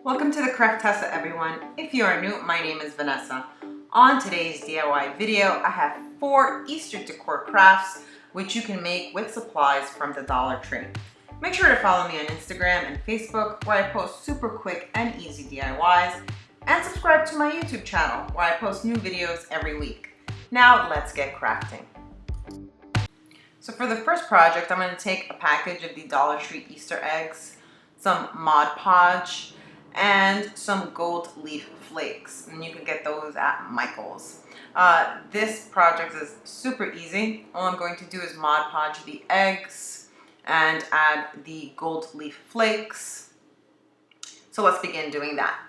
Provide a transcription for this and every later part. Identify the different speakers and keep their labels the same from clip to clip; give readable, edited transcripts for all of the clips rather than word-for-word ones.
Speaker 1: Welcome to the Craft Tessa, everyone. If you are new, my name is Vanessa. On today's DIY video, I have 4 Easter decor crafts which you can make with supplies from the Dollar Tree. Make sure to follow me on Instagram and Facebook where I post super quick and easy DIYs, and subscribe to my YouTube channel where I post new videos every week. Now let's get crafting. So for the first project, I'm going to take a package of the Dollar Tree Easter eggs, some Mod Podge, and some gold leaf flakes, and you can get those at Michael's. This project is super easy. All I'm going to do is Mod Podge the eggs and add the gold leaf flakes. So let's begin doing that.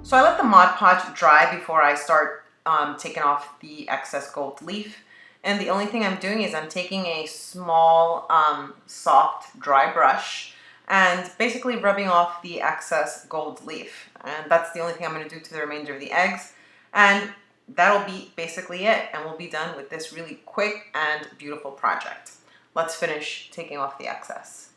Speaker 1: So I let the Mod Podge dry before I start taking off the excess gold leaf. And the only thing I'm doing is I'm taking a small, soft, dry brush and basically rubbing off the excess gold leaf. And that's the only thing I'm going to do to the remainder of the eggs. And that'll be basically it. And we'll be done with this really quick and beautiful project. Let's finish taking off the excess.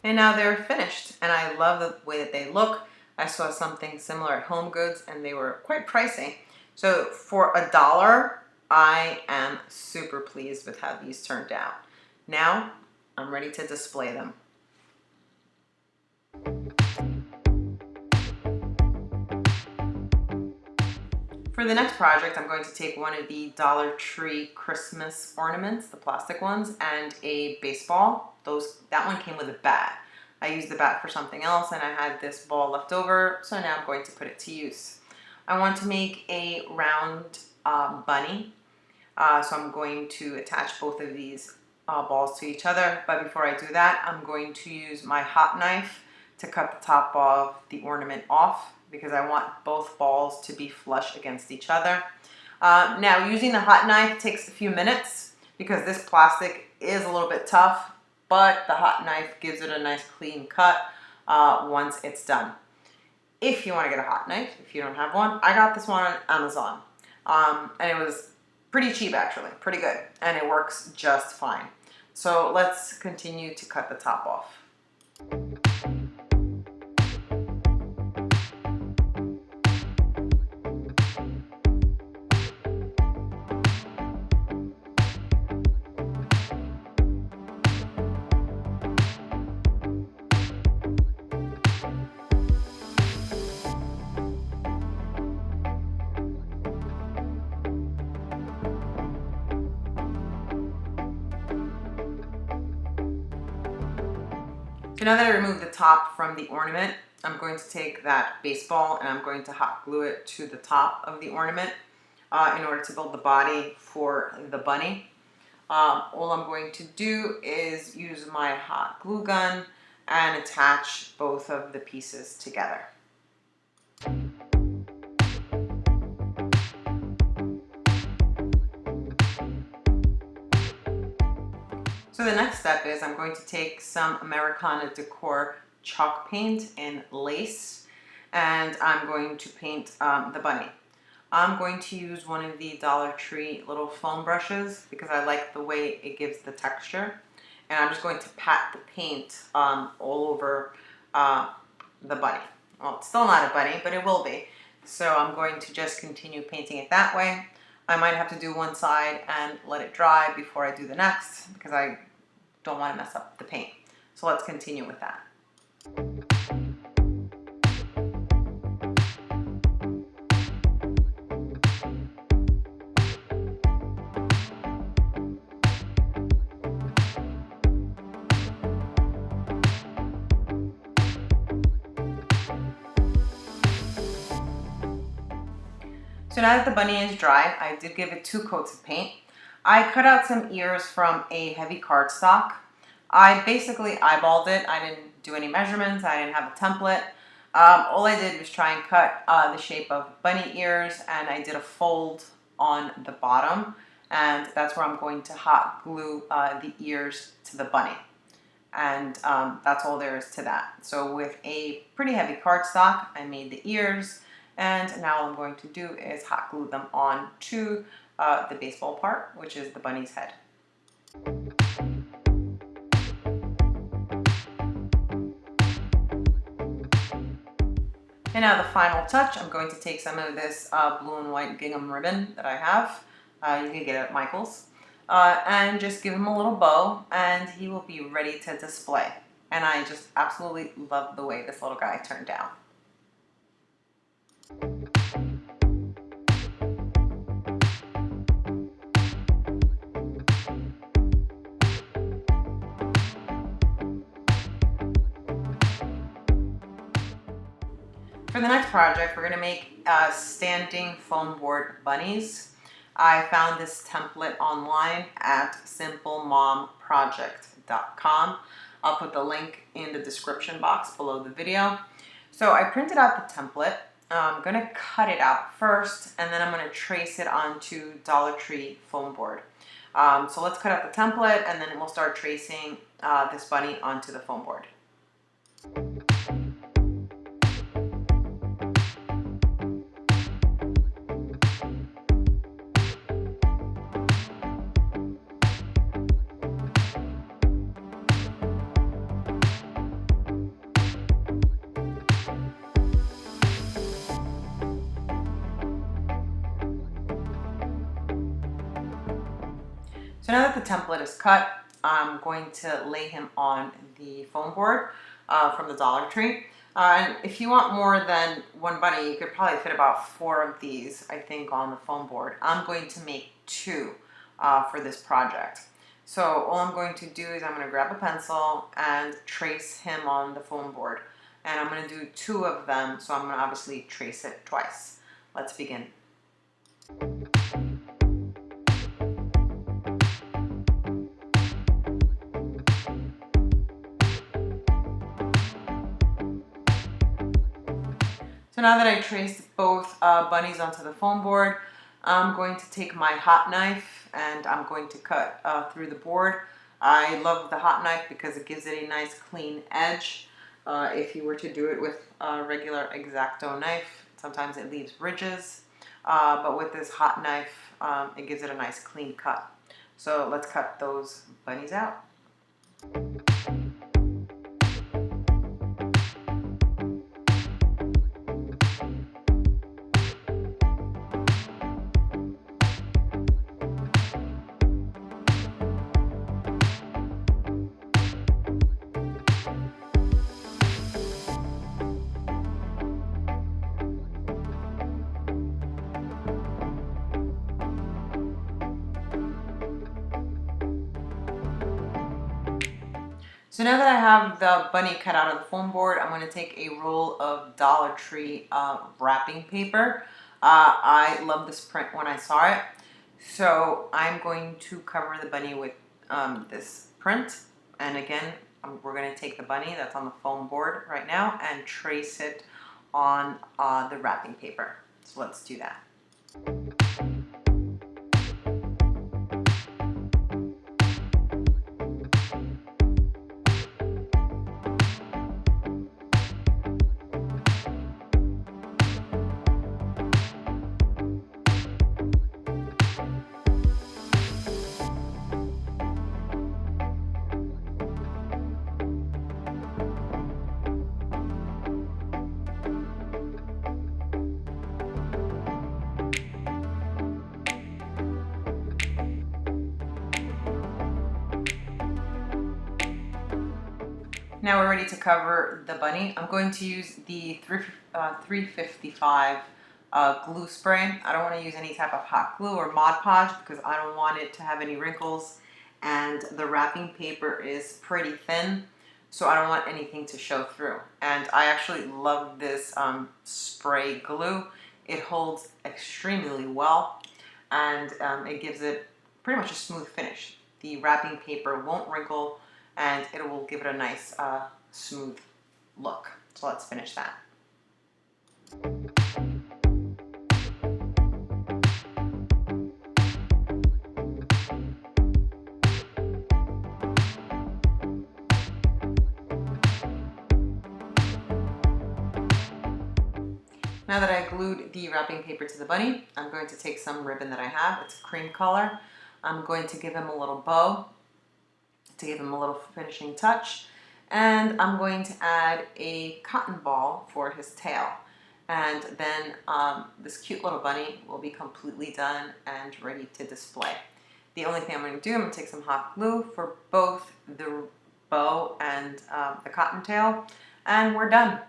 Speaker 1: And now they're finished, and I love the way that they look. I saw something similar at Home Goods, and they were quite pricey. So for $1, I am super pleased with how these turned out. Now I'm ready to display them. For the next project, I'm going to take one of the Dollar Tree Christmas ornaments, the plastic ones, and a baseball. That one came with a bat. I used the bat for something else, and I had this ball left over, so now I'm going to put it to use. I want to make a round bunny, so I'm going to attach both of these balls to each other. But before I do that, I'm going to use my hot knife to cut the top of the ornament off, because I want both balls to be flush against each other. Now, using the hot knife takes a few minutes because this plastic is a little bit tough, but the hot knife gives it a nice clean cut once it's done. If you want to get a hot knife, if you don't have one, I got this one on Amazon. And it was pretty cheap, actually, pretty good, and it works just fine. So let's continue to cut the top off. So now that I removed the top from the ornament, I'm going to take that baseball and I'm going to hot glue it to the top of the ornament in order to build the body for the bunny. All I'm going to do is use my hot glue gun and attach both of the pieces together. So the next step is I'm going to take some Americana Decor chalk paint in lace, and I'm going to paint the bunny. I'm going to use one of the Dollar Tree little foam brushes because I like the way it gives the texture. And I'm just going to pat the paint all over the bunny. Well, it's still not a bunny, but it will be. So I'm going to just continue painting it that way. I might have to do one side and let it dry before I do the next because I don't want to mess up the paint. So let's continue with that. So now that the bunny is dry, I did give it 2 coats of paint. I cut out some ears from a heavy cardstock. I basically eyeballed it. I didn't do any measurements. I didn't have a template. All I did was try and cut the shape of bunny ears, and I did a fold on the bottom, and that's where I'm going to hot glue the ears to the bunny. And that's all there is to that. So with a pretty heavy cardstock, I made the ears, and now all I'm going to do is hot glue them on to the baseball part, which is the bunny's head. And now the final touch, I'm going to take some of this blue and white gingham ribbon that I have. You can get it at Michael's. And just give him a little bow, and he will be ready to display. And I just absolutely love the way this little guy turned out. For the next project, we're going to make standing foam board bunnies. I found this template online at simplemomproject.com. I'll put the link in the description box below the video. So I printed out the template. I'm going to cut it out first, and then I'm going to trace it onto Dollar Tree foam board. So let's cut out the template, and then we'll start tracing this bunny onto the foam board. So now that the template is cut, I'm going to lay him on the foam board from the Dollar Tree. And if you want more than one bunny, you could probably fit about 4 of these, I think, on the foam board. I'm going to make 2 for this project. So all I'm going to do is I'm going to grab a pencil and trace him on the foam board. And I'm going to do 2 of them, so I'm going to obviously trace it twice. Let's begin. So now that I traced both bunnies onto the foam board, I'm going to take my hot knife and I'm going to cut through the board. I love the hot knife because it gives it a nice clean edge. If you were to do it with a regular X-Acto knife, sometimes it leaves ridges. But with this hot knife, it gives it a nice clean cut. So let's cut those bunnies out. So now that I have the bunny cut out of the foam board, I'm going to take a roll of Dollar Tree wrapping paper. I love this print when I saw it. So I'm going to cover the bunny with this print. And again, we're going to take the bunny that's on the foam board right now and trace it on the wrapping paper. So let's do that. Now we're ready to cover the bunny. I'm going to use the 355 glue spray. I don't want to use any type of hot glue or Mod Podge because I don't want it to have any wrinkles, and the wrapping paper is pretty thin, so I don't want anything to show through. And I actually love this spray glue. It holds extremely well, and it gives it pretty much a smooth finish. The wrapping paper won't wrinkle, and it will give it a nice smooth look. So let's finish that. Now that I glued the wrapping paper to the bunny, I'm going to take some ribbon that I have. It's a cream color. I'm going to give him a little bow to give him a little finishing touch. And I'm going to add a cotton ball for his tail. And then this cute little bunny will be completely done and ready to display. The only thing I'm going to do, I'm going to take some hot glue for both the bow and the cottontail, and we're done.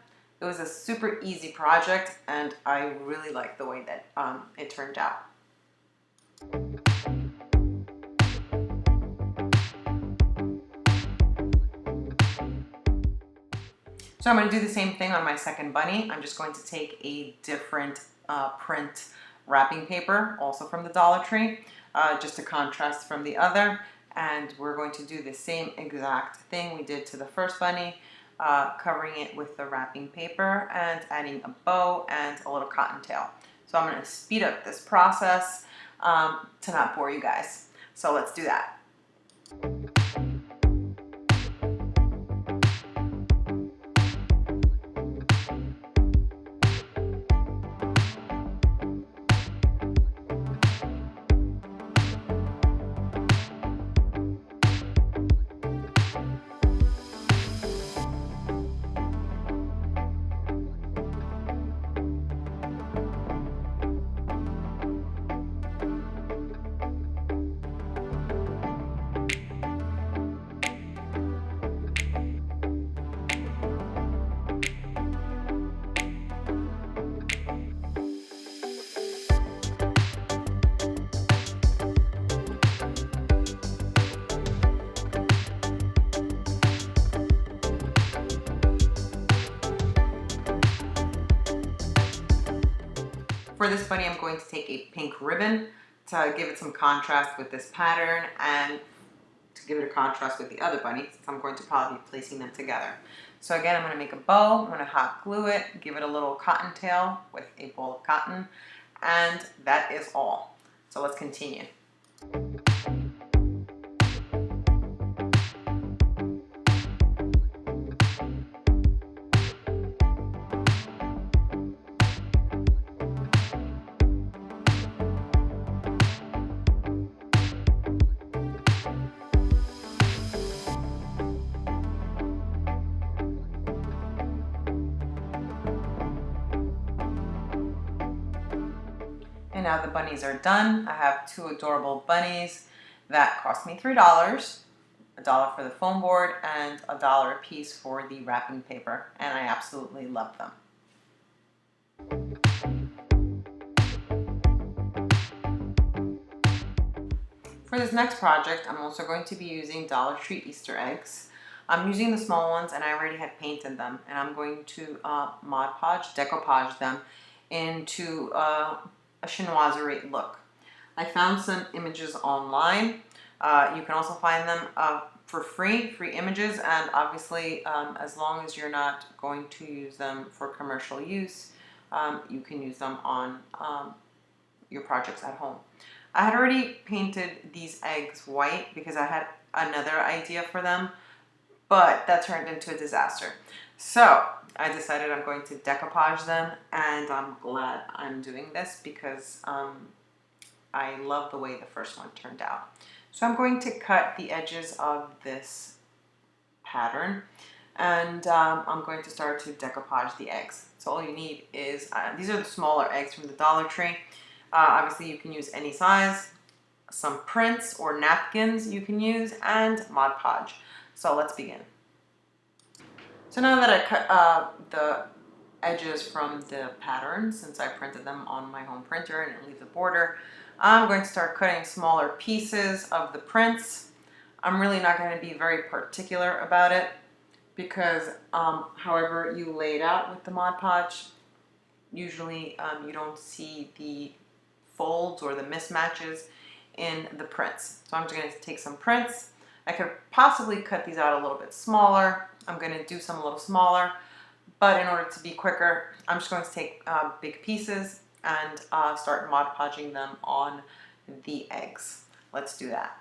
Speaker 1: It was a super easy project, and I really like the way that it turned out. So I'm going to do the same thing on my second bunny. I'm just going to take a different print wrapping paper, also from the Dollar Tree, just to contrast from the other. And we're going to do the same exact thing we did to the first bunny, covering it with the wrapping paper and adding a bow and a little cottontail. So I'm going to speed up this process to not bore you guys. So let's do that. For this bunny, I'm going to take a pink ribbon to give it some contrast with this pattern and to give it a contrast with the other bunny, since I'm going to probably be placing them together. So again, I'm going to make a bow, I'm going to hot glue it, give it a little cottontail with a ball of cotton, and that is all. So let's continue. And now the bunnies are done. I have two adorable bunnies that cost me $3, $1 for the foam board and $1 a piece for the wrapping paper, and I absolutely love them. For this next project, I'm also going to be using Dollar Tree Easter eggs. I'm using the small ones, and I already had painted them, and I'm going to Mod Podge, decoupage them into a chinoiserie look. I found some images online. You can also find them for free images, and obviously as long as you're not going to use them for commercial use, you can use them on your projects at home. I had already painted these eggs white because I had another idea for them, but that turned into a disaster. So I decided I'm going to decoupage them, and I'm glad I'm doing this because I love the way the first one turned out. So I'm going to cut the edges of this pattern, and I'm going to start to decoupage the eggs. So all you need is, these are the smaller eggs from the Dollar Tree. Obviously you can use any size, some prints or napkins you can use, and Mod Podge. So let's begin. So now that I cut the edges from the pattern, since I printed them on my home printer and it leaves a border, I'm going to start cutting smaller pieces of the prints. I'm really not going to be very particular about it because however you lay it out with the Mod Podge, usually you don't see the folds or the mismatches in the prints. So I'm just going to take some prints. I could possibly cut these out a little bit smaller. I'm going to do some a little smaller, but in order to be quicker, I'm just going to take big pieces and start Mod Podging them on the eggs. Let's do that.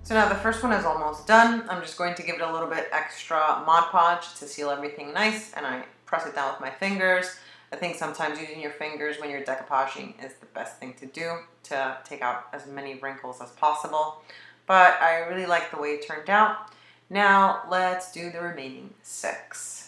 Speaker 1: So now the first one is almost done. I'm just going to give it a little bit extra Mod Podge to seal everything nice, and I press it down with my fingers. I think sometimes using your fingers when you're decoupaging is the best thing to do to take out as many wrinkles as possible. But I really like the way it turned out. Now let's do the remaining 6.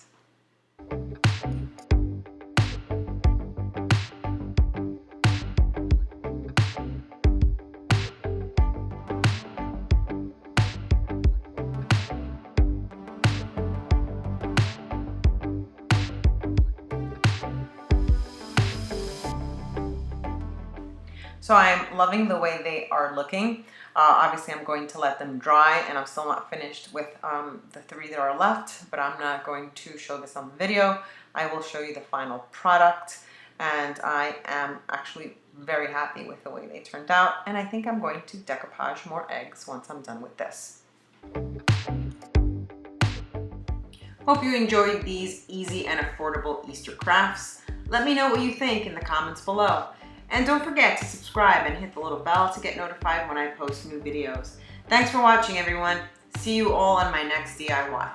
Speaker 1: So I'm loving the way they are looking. Obviously I'm going to let them dry, and I'm still not finished with the 3 that are left, but I'm not going to show this on the video. I will show you the final product, and I am actually very happy with the way they turned out, and I think I'm going to decoupage more eggs once I'm done with this. Hope you enjoyed these easy and affordable Easter crafts. Let me know what you think in the comments below. And don't forget to subscribe and hit the little bell to get notified when I post new videos. Thanks for watching, everyone. See you all on my next DIY.